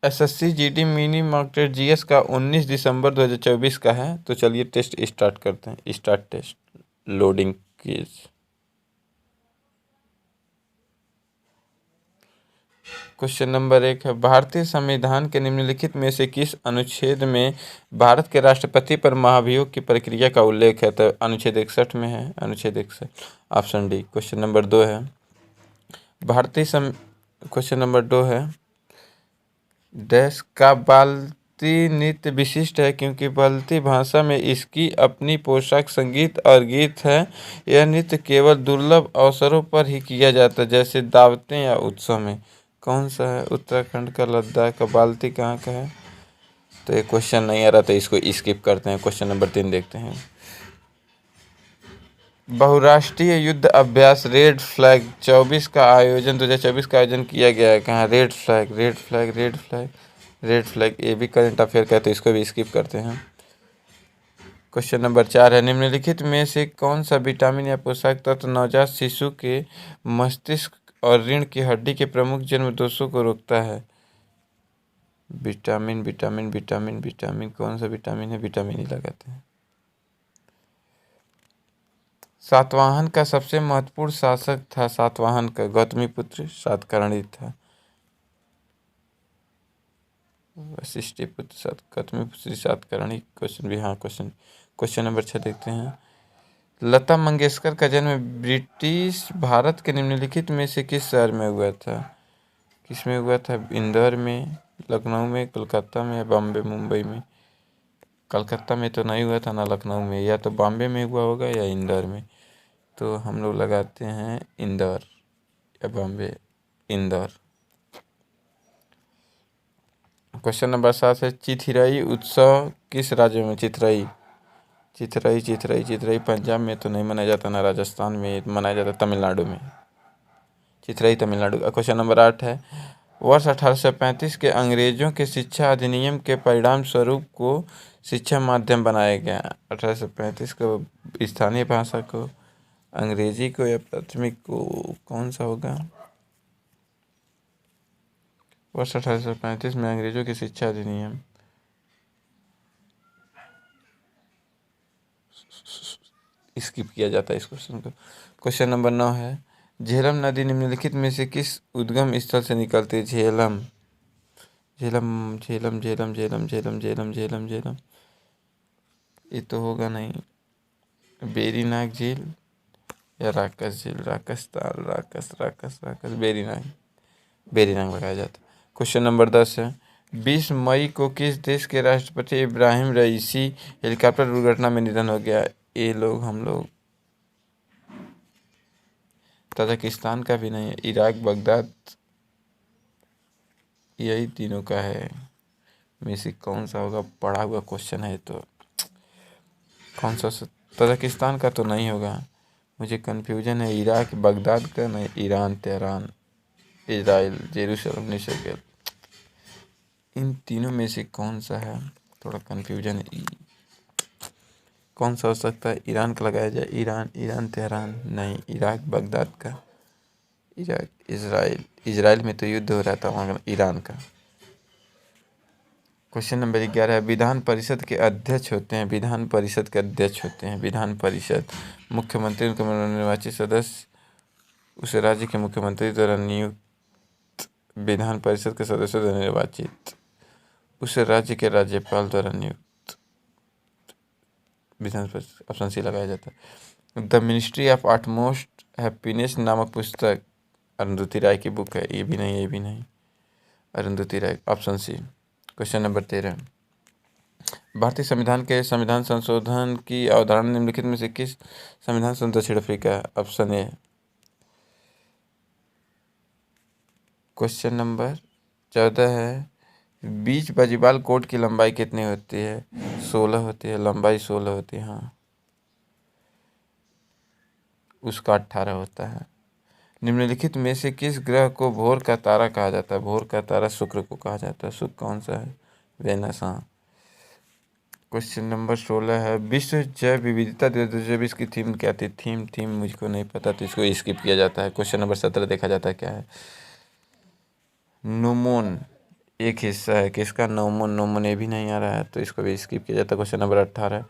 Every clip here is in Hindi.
SSC GD mini mock test GS का 19 दिसंबर 2024 का है। तो चलिए टेस्ट स्टार्ट करते हैं। स्टार्ट टेस्ट लोडिंग कीज। क्वेश्चन नंबर 1 है, भारतीय संविधान के निम्नलिखित में से किस अनुच्छेद में भारत के राष्ट्रपति पर महाभियोग की प्रक्रिया का उल्लेख है? तो अनुच्छेद 61 में है, अनुच्छेद 61, ऑप्शन डी। क्वेश्चन नंबर 2 है, क्वेश्चन नंबर 2 है, डैश का बाल्टी नृत्य विशिष्ट है क्योंकि बाल्टी भाषा में इसकी अपनी पोशाक, संगीत और गीत है। यह नृत्य केवल दुर्लभ अवसरों पर ही किया जाता है, जैसे दावतें या उत्सव में। कौन सा है? उत्तराखंड का, लद्दाख का। बाल्टी कहाँ का है? तो ये क्वेश्चन नहीं आ रहा, तो इसको स्किप करते हैं। क्वेश्चन नंबर 3 देखते हैं। बहुराष्ट्रीय युद्ध अभ्यास रेड फ्लैग 24 का आयोजन 2024 का आयोजन किया गया है कहाँ? Red flag, red flag, red flag, red flag. ये भी करंट अफेयर का है, तो इसको भी स्किप करते हैं। क्वेश्चन नंबर 4 है, निम्नलिखित में से कौन सा विटामिन या पोषक तत्व नवजात शिशु के मस्तिष्क और रीढ़ की हड्डी के प्रमुख जन्म दोषों को रोकता है? Vitamin, vitamin, vitamin, vitamin. कौन सा विटामिन है? विटामिन ही लगाते हैं। सातवाहन का सबसे महत्वपूर्ण शासक था? सातवाहन का गौतमीपुत्र सातकर्णी था। वशिष्ठिपुत्र गौतमीपुत्र सातकर्णी। क्वेश्चन भी, हाँ क्वेश्चन। क्वेश्चन नंबर 6 देखते हैं। लता मंगेशकर का जन्म ब्रिटिश भारत के निम्नलिखित में से किस शहर में हुआ था? किस में हुआ था? इंदौर में, लखनऊ में, कोलकाता में या बॉम्बे मुंबई में? कलकत्ता में तो नहीं हुआ था ना लखनऊ में, या तो बॉम्बे में हुआ होगा या इंदौर में। तो हम लोग लगाते हैं इंदौर या बॉम्बे, इंदौर। क्वेश्चन नंबर 7 है, चिथिराई उत्सव किस राज्य में? चिथिराई, चिथिराई, चिथिराई, चिथिराई पंजाब में तो नहीं मनाया जाता, ना राजस्थान में मनाया जाता, तमिलनाडु में। चिथिराई तमिलनाडु। क्वेश्चन नंबर 8 है, वर्ष 1835 के अंग्रेजों के शिक्षा अधिनियम के परिणाम स्वरूप को शिक्षा माध्यम बनाया गया। 1835 को स्थानीय भाषा को, अंग्रेजी को या प्राथमिक को, कौन सा होगा? वर्ष 1835 में अंग्रेजों की शिक्षा अधिनियम। स्किप किया जाता है इस क्वेश्चन को। क्वेश्चन नंबर 9 है, झेलम नदी निम्नलिखित में से किस उद्गम स्थल से निकलती है? झेलम, झेलम, झेलम, झेलम, झेलम, झेलम, झेलम, झेलम, झेलम। ये तो होगा नहीं। बेरीनाग झील या राकस झील? राकस ताल, राकस, राकस, राकस, बेरीनाग, बेरीनाग लगाया जाता है। क्वेश्चन नंबर 10 है, 20 मई को किस देश के राष्ट्रपति इब्राहिम रईसी हेलीकॉप्टर दुर्घटना में निधन हो गया? ये लोग, हम लोग ताजिकिस्तान का भी नहीं है, इराक, बगदाद, यही तीनों का है में से कौन सा होगा? पढ़ा हुआ क्वेश्चन है तो कौन सा? ताजिकिस्तान का तो नहीं होगा, मुझे कन्फ्यूजन है। इराक, बगदाद का नहीं, ईरान, तेहरान, इजराइल, जेरूसलम, निशकेल, इन तीनों में से कौन सा है? थोड़ा कन्फ्यूजन है। कौन सा हो सकता है? ईरान का लगाया जाए। ईरान, ईरान, तेहरान नहीं, इराक, बगदाद का, इराक, इजराइल, इजराइल में तो युद्ध हो रहा था वहाँ, ईरान का। क्वेश्चन नंबर 11 है, विधान परिषद के अध्यक्ष होते हैं, विधान परिषद के अध्यक्ष होते हैं, विधान परिषद। मुख्यमंत्री उनके निर्वाचित सदस्य उस राज्य के मुख्यमंत्री द्वारा नियुक्त, विधान परिषद के सदस्यों द्वारा निर्वाचित, उस राज्य के राज्यपाल द्वारा नियुक्त, विधान परिषद। ऑप्शन सी लगाया जाता है। The ministry of utmost happiness नामक पुस्तक अरुंधति राय की बुक है। ये भी नहीं, ये भी नहीं, Arundhati Roy. Option C. Question number 13, भारतीय संविधान के संविधान संशोधन की अवधारणा निम्नलिखित में से किस संविधान से दक्षिण Africa? Option A. Question number 14 है, बीच बजीबाल कोड की लंबाई कितनी होती है? 16 होती है, लंबाई 16 होती है। हाँ, उसका 18 होता है। निम्नलिखित में से किस ग्रह को भोर का तारा कहा जाता है? भोर का तारा शुक्र को कहा जाता है। शुक्र कौन सा है? वेनस। हाँ। क्वेश्चन नंबर 16 है, विश्व जैव विविधता 2024 की थीम क्या थी? थीम मुझको नहीं पता, तो इसको स्किप किया जाता है। क्वेश्चन नंबर 17 देखा जाता है क्या है? नोमोन एक हिस्सा है किसका? नोमन। नोमन ये भी नहीं आ रहा है तो इसको भी स्किप किया जाता है। Question number 18।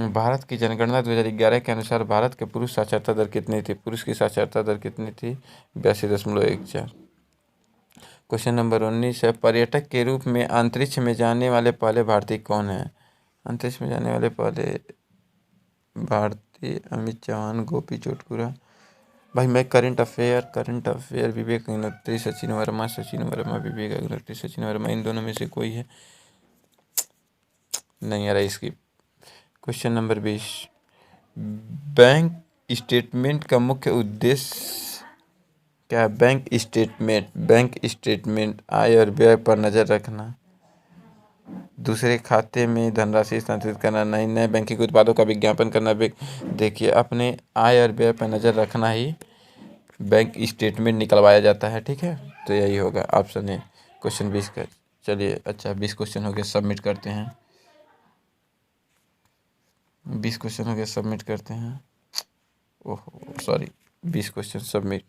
भारत की जनगणना 2011 के अनुसार भारत के पुरुष साक्षरता दर कितनी थी? पुरुष की साक्षरता दर कितनी थी? 82.14। क्वेश्चन नंबर 19 है, पर्यटक के रूप में अंतरिक्ष में जाने वाले पहले भारतीय कौन है? अंतरिक्ष में जाने वाले पहले भारतीय अमित चौहान, गोपी चोटकुरा। भाई मैं करंट अफेयर विवेक अग्निहोत्री, सचिन वर्मा विवेक अग्निहोत्री सचिन वर्मा, इन दोनों में से कोई है? नहीं आ रहा इसकी। क्वेश्चन नंबर 20, बैंक स्टेटमेंट का मुख्य उद्देश्य क्या है? बैंक स्टेटमेंट आय और व्यय पर नजर रखना, दूसरे खाते में धनराशि स्थानांतरित करना, नए बैंकिंग उत्पादों का विज्ञापन करना। देखिए, अपने आय और व्यय पर नजर रखना ही बैंक स्टेटमेंट निकलवाया जाता है, ठीक है। तो यही होगा ऑप्शन ए, क्वेश्चन 20 का। चलिए, अच्छा 20 क्वेश्चन हो गए, सबमिट करते हैं। 20 क्वेश्चन हो गए, सबमिट करते हैं। ओहो सॉरी, 20 क्वेश्चन सबमिट।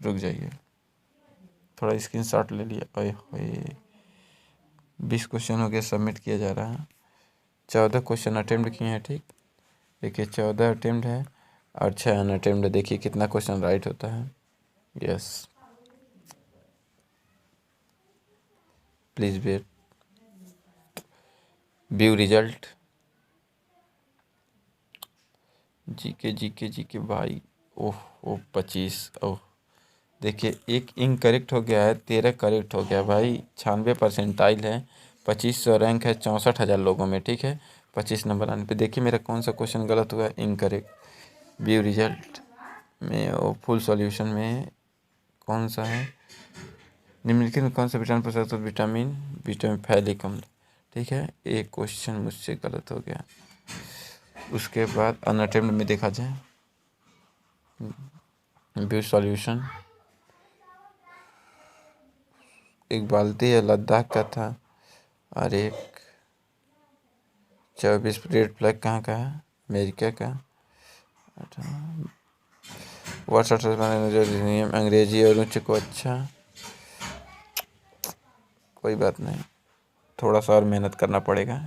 रुक जाइए, थोड़ा स्क्रीनशॉट ले लिया। ओए होए, 20 क्वेश्चन हो गए, सबमिट किया जा रहा है। 14 क्वेश्चन अटेम्प्ट किए हैं, ठीक। देखिए 14 अटेम्प्ट है और 6 अनअटेम्प्ट। देखिए कितना क्वेश्चन राइट होता है। Yes, please wait, view result. GK भाई, ओह 25। ओह देखिए, एक इनकरेक्ट हो गया है, 13 करेक्ट हो गया भाई। 96 परसेंटाइल है, 2500 रैंक है 64,000 लोगों में, ठीक है। 25 नंबर आने पे देखिए मेरा कौन सा क्वेश्चन गलत हुआ है, इनकरेक्ट। व्यू रिजल्ट में और फुल सॉल्यूशन में कौन सा है? निम्नलिखित में कौन सा विटामिन पोषक तत्व? विटामिन फैलिक अम्ल, ठीक है। एक क्वेश्चन मुझसे गलत हो गया। उसके बाद अनअटेम्प्ट में देखा जाए, व्यू सॉल्यूशन, एक बाल्टी है लद्दाख का था और एक 24 रेड फ्लैग कहाँ का है? अमेरिका का। वर्ष नियम अंग्रेजी और उच्च को, अच्छा कोई बात नहीं, थोड़ा सा और मेहनत करना पड़ेगा।